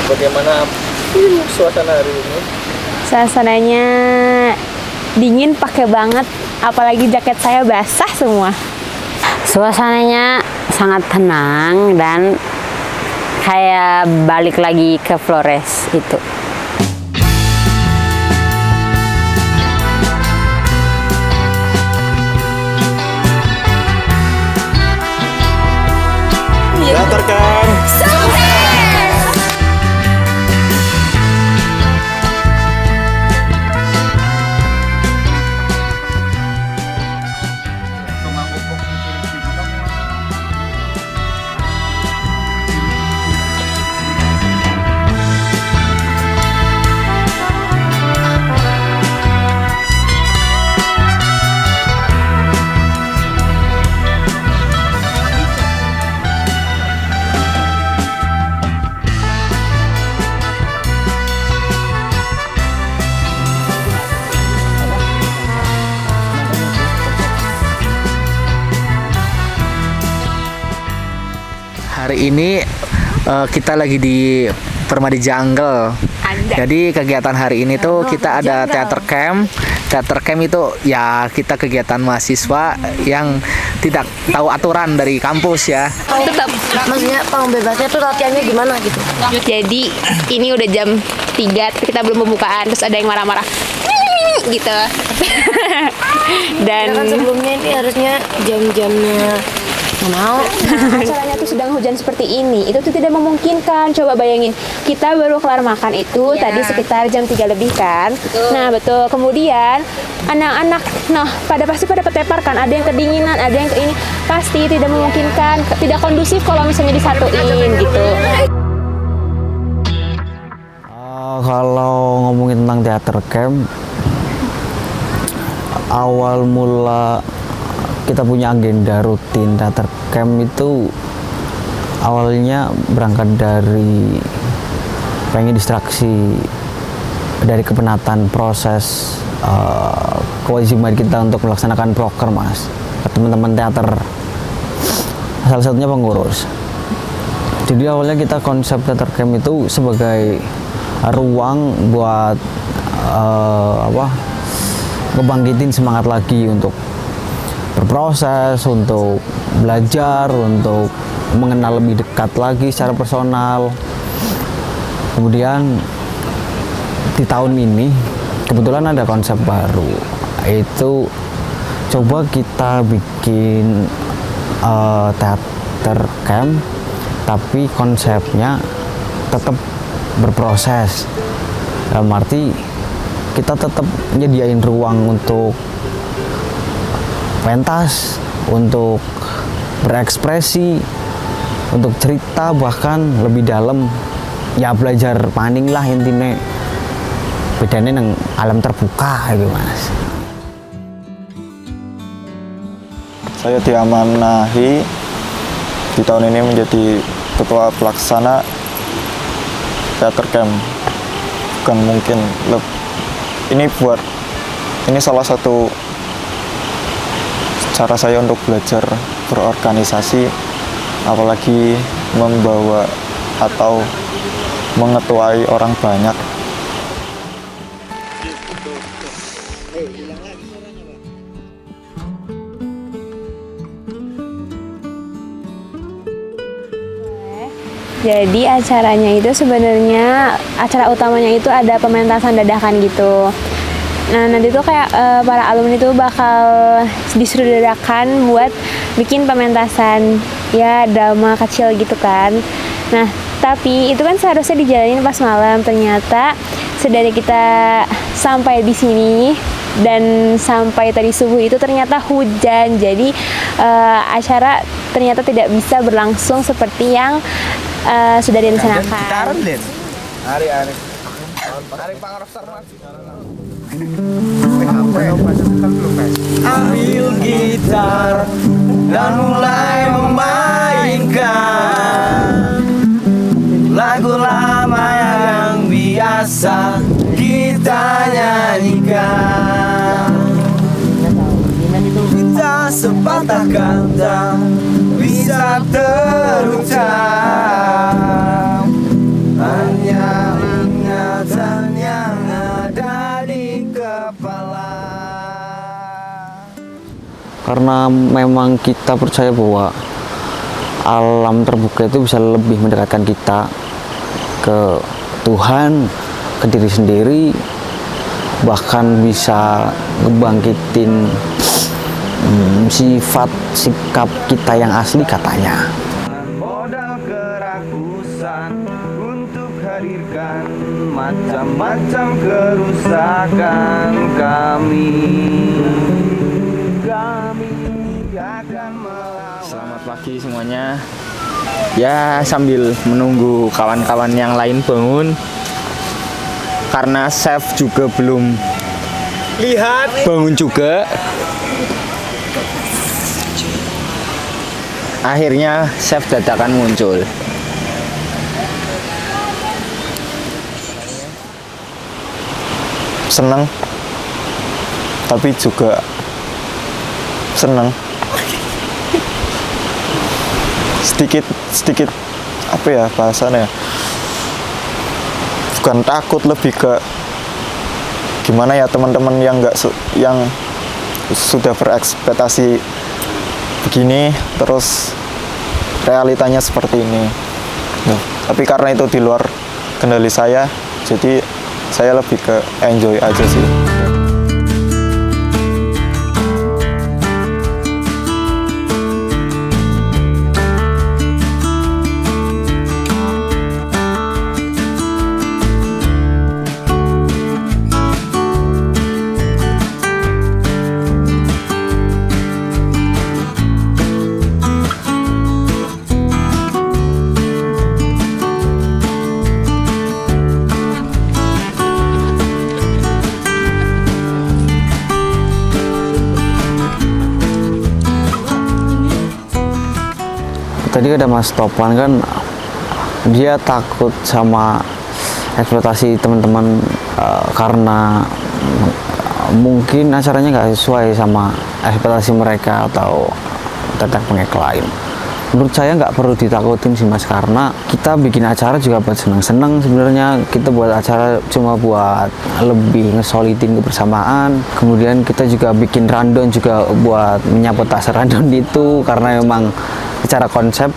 bagaimana suasana hari ini? Suasananya dingin, pakai banget, apalagi jaket saya basah semua. Suasananya sangat tenang dan kayak balik lagi ke Flores itu. Teater Camp hari ini kita lagi di Permadi Jungle. Jadi kegiatan hari ini tuh kita ada teater camp. Teater camp itu ya kita kegiatan mahasiswa yang tidak tahu aturan dari kampus ya. Tetap, maksudnya pembebasnya tuh latihannya gimana gitu? Jadi ini udah jam 3, tapi kita belum pembukaan, terus ada yang marah-marah gitu. Dan Kan sebelumnya ini harusnya jam-jamnya nggak mau. acaranya tuh sedang hujan seperti ini, itu tuh tidak memungkinkan. Coba bayangin, kita baru kelar makan itu tadi sekitar jam 3 lebih kan. Nah betul, kemudian anak-anak pasti pada ketepar kan, ada yang kedinginan, ada yang ini, pasti tidak memungkinkan, tidak kondusif kalau misalnya disatuin gitu. Kalau ngomongin tentang teater camp, awal mula kita punya agenda rutin teater camp itu awalnya berangkat dari pengen distraksi dari kepenatan proses kewajiban kita untuk melaksanakan proker mas ke teman-teman teater, salah satunya pengurus. Jadi awalnya kita konsep teater camp itu sebagai ruang buat ngebangkitin semangat lagi untuk berproses, untuk belajar, untuk mengenal lebih dekat lagi secara personal. Kemudian di tahun ini kebetulan ada konsep baru, yaitu coba kita bikin teater camp tapi konsepnya tetap berproses, dalam arti kita tetap nyediain ruang untuk pentas, untuk berekspresi, untuk cerita, bahkan lebih dalam ya belajar maning lah intinya. Bedanya nang alam terbuka gitu mas. Saya diamanahi di tahun ini menjadi ketua pelaksana teater camp. Bukan mungkin ini salah satu cara saya untuk belajar berorganisasi, apalagi membawa atau mengetuai orang banyak. Jadi acaranya itu sebenarnya acara utamanya itu ada pementasan dadakan gitu. Nah nanti tuh kayak para alumni tuh bakal disuruh dadakan buat bikin pementasan ya drama kecil gitu kan. Nah tapi itu kan seharusnya dijalanin pas malam, ternyata sedari kita sampai di sini dan sampai tadi subuh itu ternyata hujan. Jadi acara ternyata tidak bisa berlangsung seperti yang sudah direncanakan. Ambil gitar dan mulai memainkan lagu lama yang biasa kita nyanyikan. Kita sepatah kata bisa terucap, hanya karena memang kita percaya bahwa alam terbuka itu bisa lebih mendekatkan kita ke Tuhan, ke diri sendiri, bahkan bisa ngebangkitin sifat sikap kita yang asli katanya. Modal kerakusan untuk hadirkan macam-macam kerusakan kami akan melawan. Selamat pagi semuanya. Ya, sambil menunggu kawan-kawan yang lain bangun, karena chef juga belum bangun juga. Akhirnya chef dadakan muncul. Senang, tapi juga senang. Sedikit apa ya bahasanya, bukan takut, lebih ke gimana ya teman-teman yang yang sudah berekspektasi begini terus realitanya seperti ini. Tapi karena itu di luar kendali saya, jadi saya lebih ke enjoy aja sih. Tadi ada Mas Topan kan, dia takut sama ekspektasi teman-teman karena mungkin acaranya nggak sesuai sama ekspektasi mereka atau tetek pengek lain. Menurut saya nggak perlu ditakutin sih Mas, karena kita bikin acara juga buat seneng-seneng sebenarnya. Kita buat acara cuma buat lebih ngesolidin kebersamaan. Kemudian kita juga bikin rundown juga buat menyabotase rundown itu, karena memang secara konsep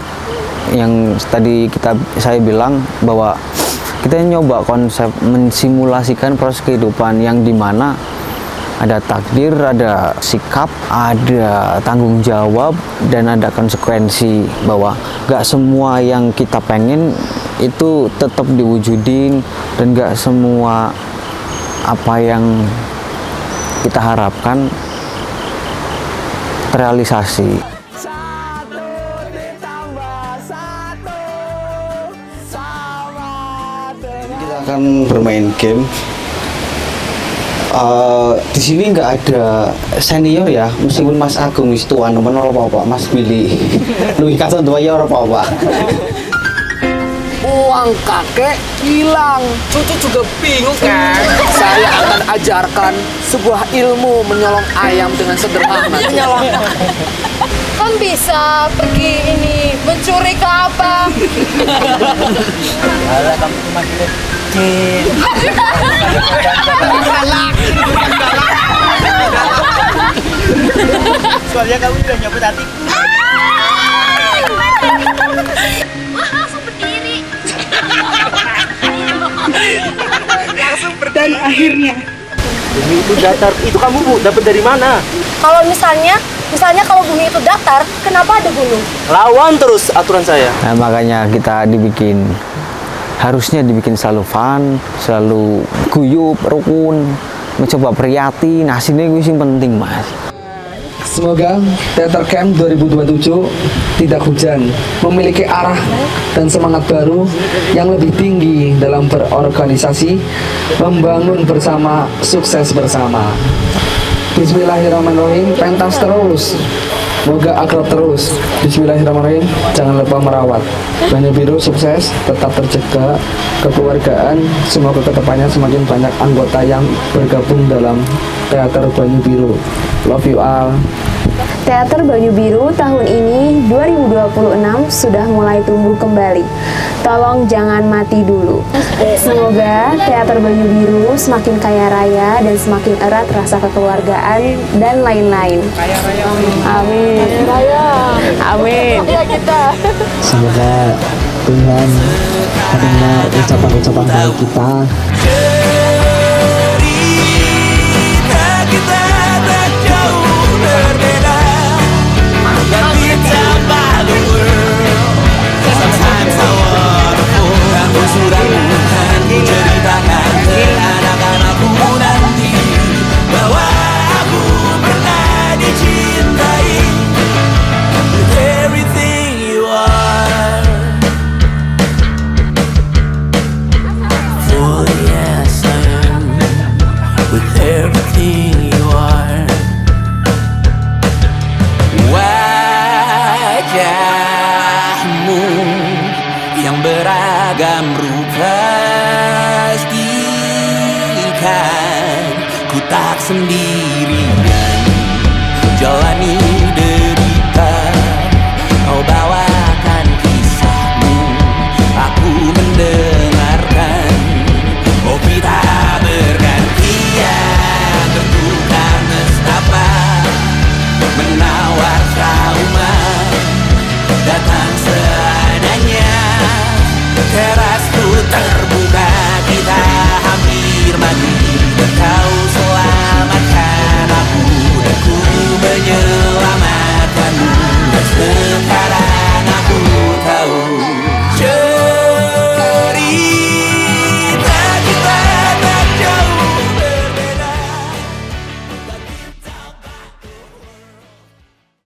yang tadi saya bilang bahwa kita nyoba konsep mensimulasikan proses kehidupan yang dimana ada takdir, ada sikap, ada tanggung jawab, dan ada konsekuensi, bahwa gak semua yang kita pengen itu tetap diwujudin, dan gak semua apa yang kita harapkan terrealisasi. Kita akan bermain game. Di sini nggak ada senior ya, meskipun Mas Agung wis tua nemen ora apa-apa, Mas Billy luwih katon tua ya ora apa-apa. Uang kakek hilang, cucu juga bingung kan? Saya akan ajarkan sebuah ilmu menyolong ayam dengan sederhana. Kan bisa pergi ini mencuri kelapa. Alah, kamu cuma soalnya kamu udah nyebut hatiku. Langsung berdiri. Dan akhirnya Bumi itu datar, itu kamu Bu, dapat dari mana? Kalau misalnya kalau bumi itu datar, kenapa ada gunung? Lawan terus aturan saya. Nah, makanya kita harusnya dibikin selalu fun, selalu guyup, rukun, mencoba prihatin, hasilnya gue sih penting Mas. Semoga Theater Camp 2027 tidak hujan, memiliki arah dan semangat baru yang lebih tinggi dalam berorganisasi, membangun bersama, sukses bersama. Bismillahirrahmanirrahim, pentas terus, moga akrab terus. Bismillahirrahmanirrahim, jangan lupa merawat. Banyu Biru sukses, tetap terjaga kekeluargaan. Semoga kedepannya semakin banyak anggota yang bergabung dalam Teater Banyu Biru. Love you all. Teater Banyu Biru tahun ini 2026 sudah mulai tumbuh kembali. Tolong jangan mati dulu. Semoga teater Banyu Biru semakin kaya raya dan semakin erat rasa kekeluargaan dan lain-lain. Amin. Amin. Semoga Tuhan mendengar ucapan-ucapan baik kita. Wajahmu yang beragam rupa pastikan ku tak sendiri.